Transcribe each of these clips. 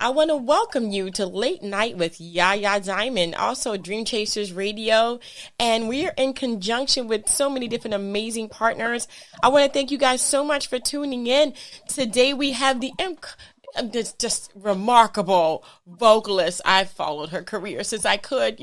I want to welcome you to Late Night with Yaya Diamond, also Dream Chasers Radio, and we're in conjunction with so many different amazing partners. I want to thank you guys so much for tuning in. Today we have the this just remarkable vocalist. I've followed her career since I could,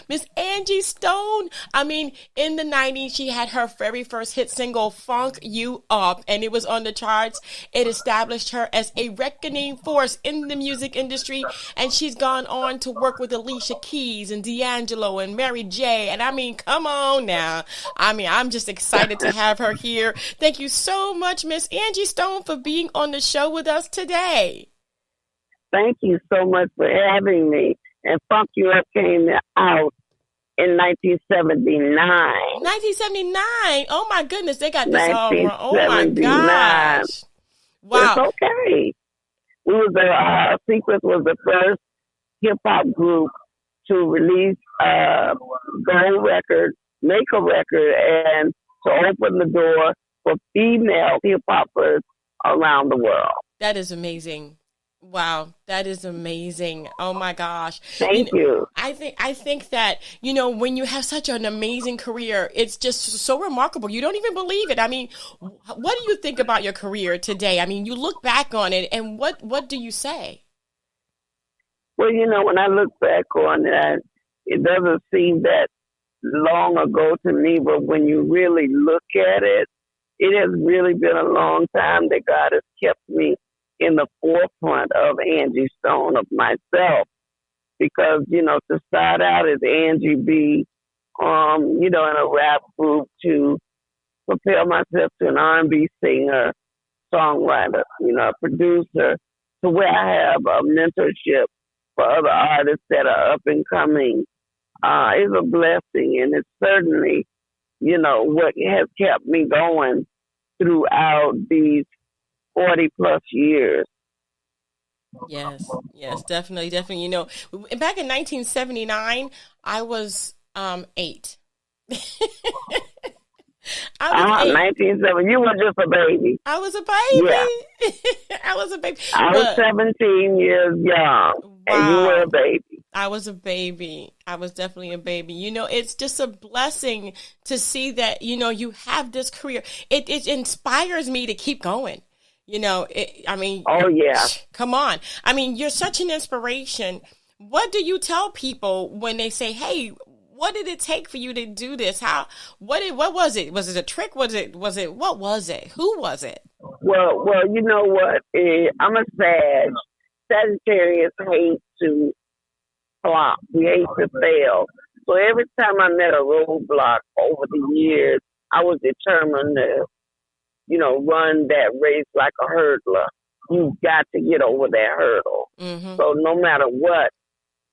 Miss Angie Stone. I mean, in the 90s, she had her very first hit single, Funk You Up, and it was on the charts. It established her as a reckoning force in the music industry, and she's gone on to work with Alicia Keys and D'Angelo and Mary J. And I mean, come on now. I mean, I'm just excited to have her here. Thank you so much, Miss Angie Stone, for being on the show with us today. Thank you so much for having me. And Funk You Up came out in 1979. 1979. Oh my goodness, they got this all wrong. Oh my gosh. Wow. It's okay. Sequence was the first hip hop group to release a gold record, make a record, and to open the door for female hip hoppers around the world. That is amazing. Wow, that is amazing. Oh my gosh. Thank you. I think that, when you have such an amazing career, it's just so remarkable. You don't even believe it. I mean, what do you think about your career today? I mean, you look back on it and what do you say? Well, when I look back on it, it doesn't seem that long ago to me, but when you really look at it, it has really been a long time that God has kept me in the forefront of Angie Stone, of myself, because, to start out as Angie B, in a rap group, to prepare myself to an R&B singer, songwriter, a producer, to where I have a mentorship for other artists that are up and coming, is a blessing. And it's certainly, what has kept me going throughout these 40 plus years. Yes, definitely. Back in 1979, I was 8. I was 1970. You were just a baby. I was a baby. Yeah. I was a baby. I was 17 years young, and you were a baby. I was a baby. I was definitely a baby. It's just a blessing to see that, you have this career. It inspires me to keep going. Oh, yeah. Come on. I mean, you're such an inspiration. What do you tell people when they say, hey, what did it take for you to do this? What was it? Was it a trick? What was it? Who was it? Well, you know what? I'm a Sagittarius hate to flop. We hate to fail. So every time I met a roadblock over the years, I was determined to run that race like a hurdler. You've got to get over that hurdle. Mm-hmm. So no matter what,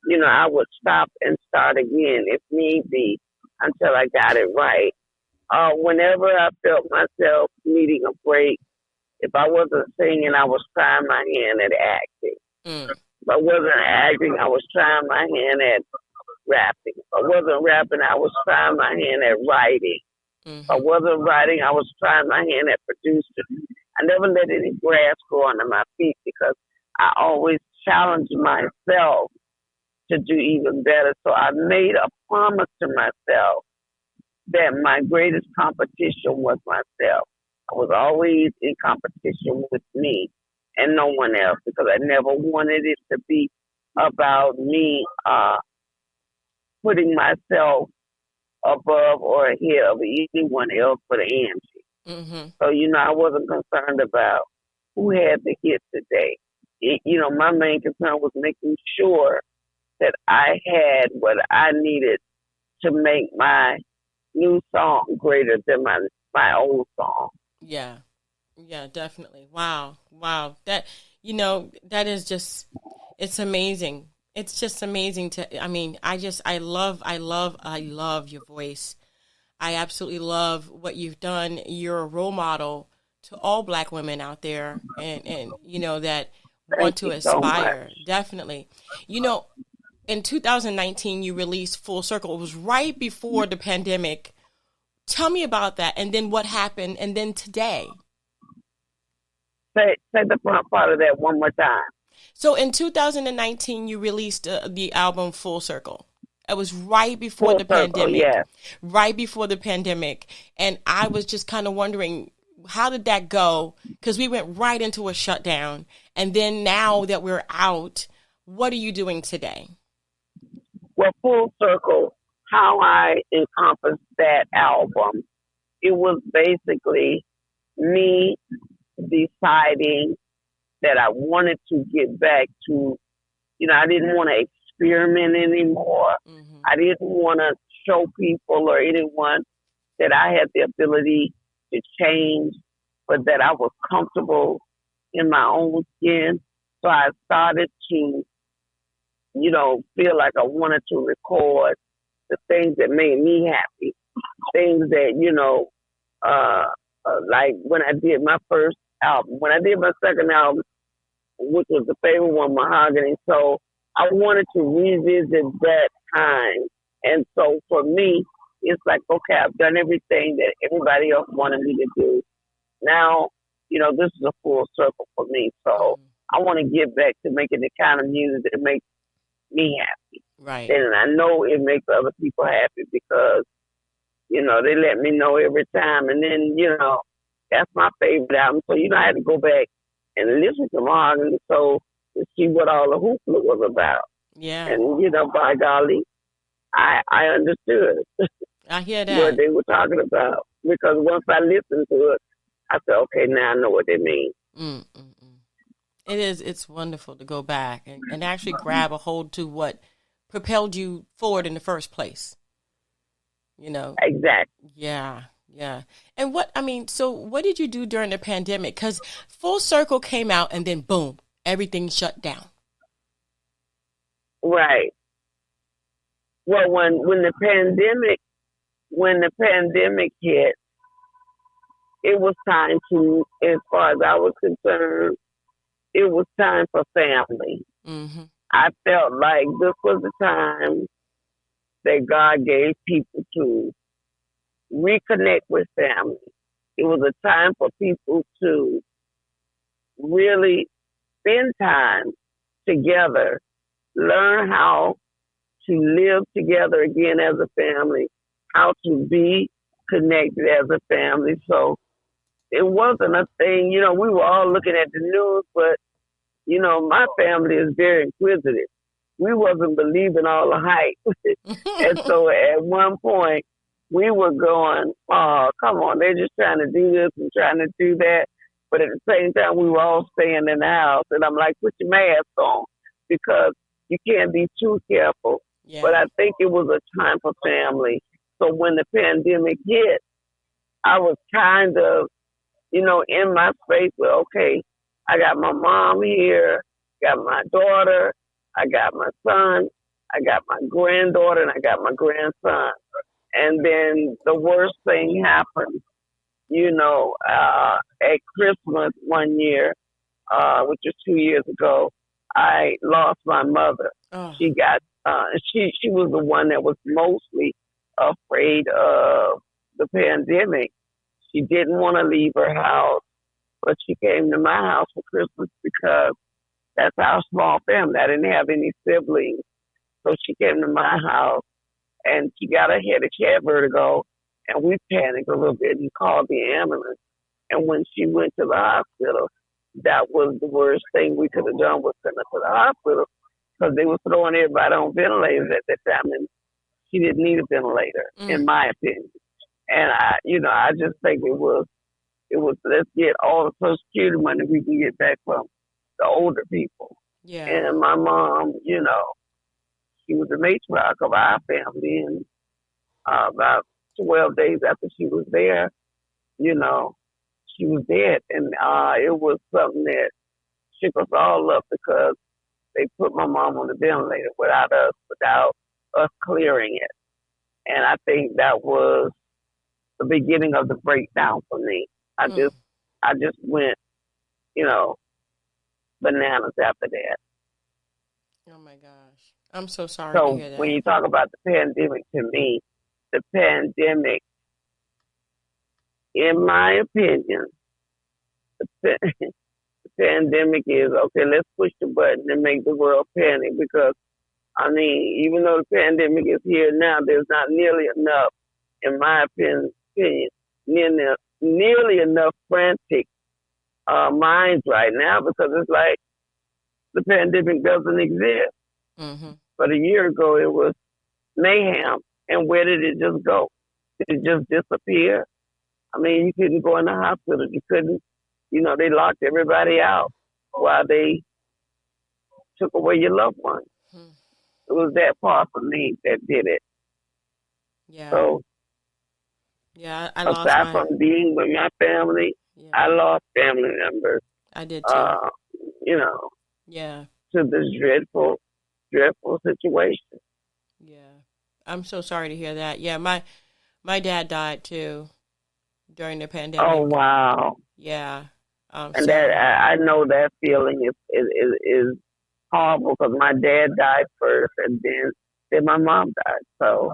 I would stop and start again if need be until I got it right. Whenever I felt myself needing a break, if I wasn't singing, I was trying my hand at acting. Mm. If I wasn't acting, I was trying my hand at rapping. If I wasn't rapping, I was trying my hand at writing. Mm-hmm. If I wasn't writing, I was trying my hand at producing. I never let any grass grow under my feet because I always challenged myself to do even better. So I made a promise to myself that my greatest competition was myself. I was always in competition with me and no one else because I never wanted it to be about me putting myself above or ahead of anyone else but Angie. Mm-hmm. So, I wasn't concerned about who had the hit today. My main concern was making sure that I had what I needed to make my new song greater than my old song. Yeah, definitely. Wow. That, that is just, it's amazing. It's just amazing I love your voice. I absolutely love what you've done. You're a role model to all Black women out there and that want to aspire. So definitely. In 2019, you released Full Circle. It was right before the pandemic. Tell me about that. And then what happened? And then today. Say the front part of that one more time. So in 2019, you released the album Full Circle. It was right before Full the circle, pandemic, yes. right before the pandemic. And I was just kind of wondering, how did that go? Because we went right into a shutdown. And then now that we're out, what are you doing today? Well, Full Circle, how I encompassed that album, it was basically me deciding that I wanted to get back to, I didn't want to experiment anymore. Mm-hmm. I didn't want to show people or anyone that I had the ability to change, but that I was comfortable in my own skin. So I started to, feel like I wanted to record the things that made me happy, things that, like when I did my first album, when I did my second album, which was the favorite one, Mahogany. So I wanted to revisit that time. And so for me, it's like, okay, I've done everything that everybody else wanted me to do. Now, this is a full circle for me. So I want to get back to making the kind of music that makes me happy. Right. And I know it makes other people happy because, they let me know every time. And then, that's my favorite album. So, I had to go back and listen to Mahogany so to see what all the hoopla was about. Yeah. And, by golly, I understood I hear that. what they were talking about. Because once I listened to it, I said, okay, now I know what they mean. It's wonderful to go back and actually grab a hold to what propelled you forward in the first place. Exactly. Yeah. And so what did you do during the pandemic? Because Full Circle came out and then boom, everything shut down. Right. Well, when the pandemic hit, it was time to, as far as I was concerned, it was time for family. Mm-hmm. I felt like this was the time that God gave people to reconnect with family. It was a time for people to really spend time together, learn how to live together again as a family, how to be connected as a family. So it wasn't a thing, we were all looking at the news, but, my family is very inquisitive. We wasn't believing all the hype. And so at one point, we were going, oh, come on, they're just trying to do this and trying to do that. But at the same time, we were all staying in the house. And I'm like, put your mask on because you can't be too careful. Yeah. But I think it was a time for family. So when the pandemic hit, I was kind of, in my space with, okay, I got my mom here, got my daughter, I got my son, I got my granddaughter, and I got my grandson. And then the worst thing happened, at Christmas one year, which was 2 years ago, I lost my mother. Oh. She got, she was the one that was mostly afraid of the pandemic. She didn't want to leave her house, but she came to my house for Christmas because that's our small family. I didn't have any siblings. So she came to my house and she got her head, she had vertigo, and we panicked a little bit and called the ambulance. And when she went to the hospital, that was the worst thing we could have done was send her to the hospital because they were throwing everybody on ventilators at that time, and she didn't need a ventilator, in my opinion. And I just think it was let's get all the Social Security money we can get back from the older people. Yeah. And my mom, she was the matriarch of our family, and about 12 days after she was there, she was dead. And it was something that shook us all up because they put my mom on the ventilator without us clearing it. And I think that was the beginning of the breakdown for me. I just went, bananas after that. Oh my gosh. I'm so sorry to hear that. When you talk about the pandemic, to me, the pandemic, in my opinion, the pandemic is, okay, let's push the button and make the world panic because, I mean, even though the pandemic is here now, there's not nearly enough, in my opinion, nearly enough frantic minds right now because it's like the pandemic doesn't exist. Mm-hmm. But a year ago, it was mayhem. And where did it just go? Did it just disappear? I mean, you couldn't go in the hospital. You couldn't, they locked everybody out while they took away your loved ones. Hmm. It was that part for me that did it. Yeah. So, yeah, I lost aside from being with my family, yeah. I lost family members. I did too. To this dreadful situation. Yeah. I'm so sorry to hear that. Yeah, my dad died too during the pandemic. Oh, wow. Yeah. And that I know that feeling is horrible because my dad died first and then my mom died. So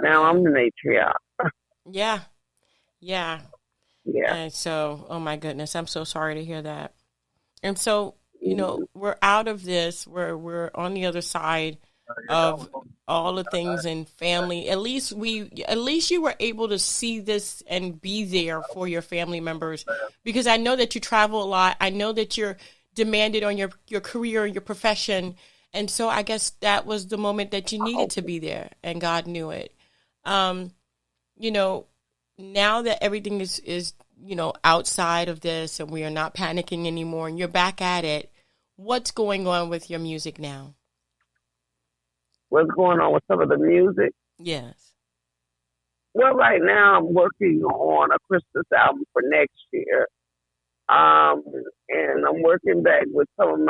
now I'm the matriarch. Yeah. Yeah. And so, oh my goodness, I'm so sorry to hear that. And so, we're out of this. We're on the other side of all the things in family. At least you were able to see this and be there for your family members, because I know that you travel a lot. I know that you're demanded on your career, your profession. And so I guess that was the moment that you needed to be there, and God knew it. Now that everything is outside of this and we are not panicking anymore and you're back at it, what's going on with your music now? What's going on with some of the music? Yes. Well, right now I'm working on a Christmas album for next year. And I'm working back with some of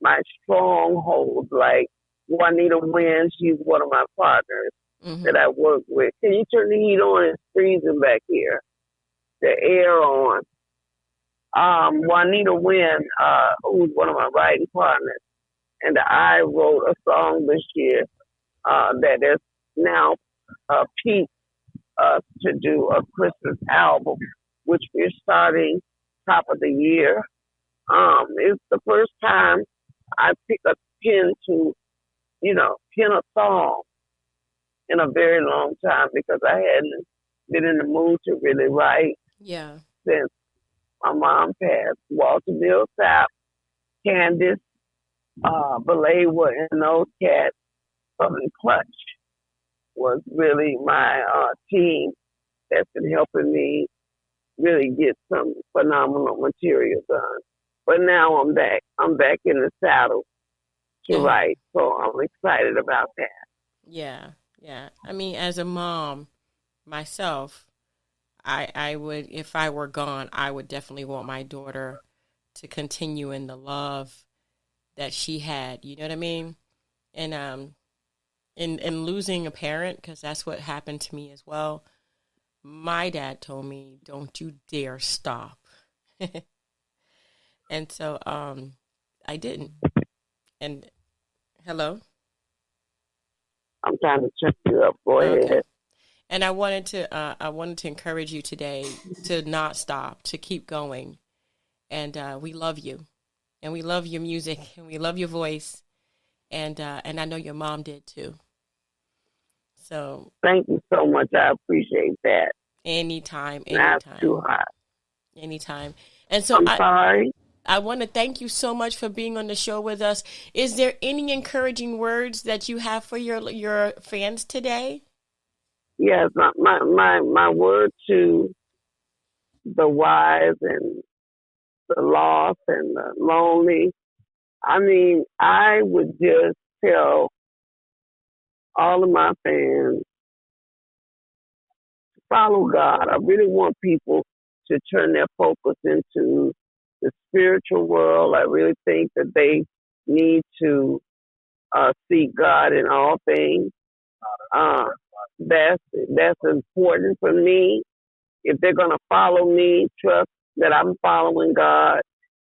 my strongholds, like Juanita Wynn. She's one of my partners that I work with. Can you turn the heat on? It's freezing back here. The air on. Juanita Wynn, who's one of my writing partners, and I wrote a song this year that is now peaked to do a Christmas album, which we're starting top of the year. It's the first time I pick a pen to, pen a song in a very long time because I hadn't been in the mood to really write since my mom passed. Walter Millsap, Candace, Belawa, and those cats from the Clutch was really my team that's been helping me really get some phenomenal material done. But now I'm back. I'm back in the saddle to write, so I'm excited about that. Yeah. I mean, as a mom myself, I would, if I were gone, I would definitely want my daughter to continue in the love that she had. You know what I mean? And in losing a parent, because that's what happened to me as well. My dad told me, "Don't you dare stop." And so I didn't. And hello? I'm trying to check you up. Go ahead. And I wanted to encourage you today to not stop, to keep going. And we love you. And we love your music, and we love your voice. And I know your mom did too. So thank you so much. I appreciate that. Anytime. Not too hot. Anytime. And so I'm sorry. I want to thank you so much for being on the show with us. Is there any encouraging words that you have for your fans today? Yes, my word to the wise and the lost and the lonely. I mean, I would just tell all of my fans to follow God. I really want people to turn their focus into the spiritual world. I really think that they need to seek God in all things. That's important for me. If they're going to follow me, trust that I'm following God,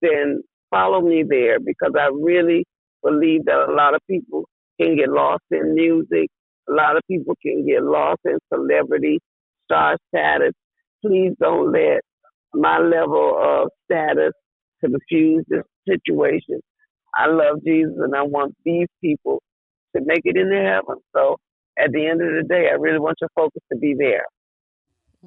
then follow me there, because I really believe that a lot of people can get lost in music. A lot of people can get lost in celebrity, star status. Please don't let my level of status to diffuse this situation. I love Jesus and I want these people to make it in their heaven. So at the end of the day, I really want your focus to be there.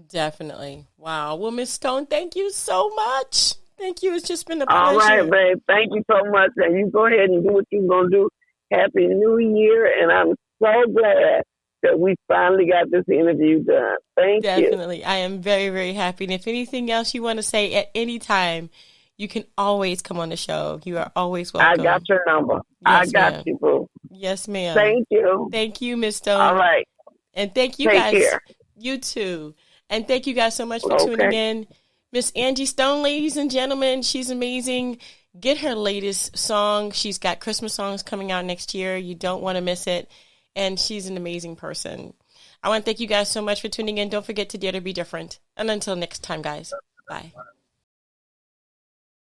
Definitely. Wow. Well, Miss Stone, thank you so much. Thank you. It's just been a All pleasure. right, babe. Thank you so much. And you go ahead and do what you're going to do. Happy New Year. And I'm so glad that we finally got this interview done. Thank you. Definitely. I am very, very happy. And if anything else you want to say at any time, you can always come on the show. You are always welcome. I got your number. Yes, I got ma'am. you, boo. Yes, ma'am. Thank you. Thank you, Miss Stone. All right. And thank you Take guys. care. You too. And thank you guys so much for tuning in. Miss Angie Stone, ladies and gentlemen, she's amazing. Get her latest song. She's got Christmas songs coming out next year. You don't want to miss it. And she's an amazing person. I want to thank you guys so much for tuning in. Don't forget to dare to be different. And until next time, guys. Bye.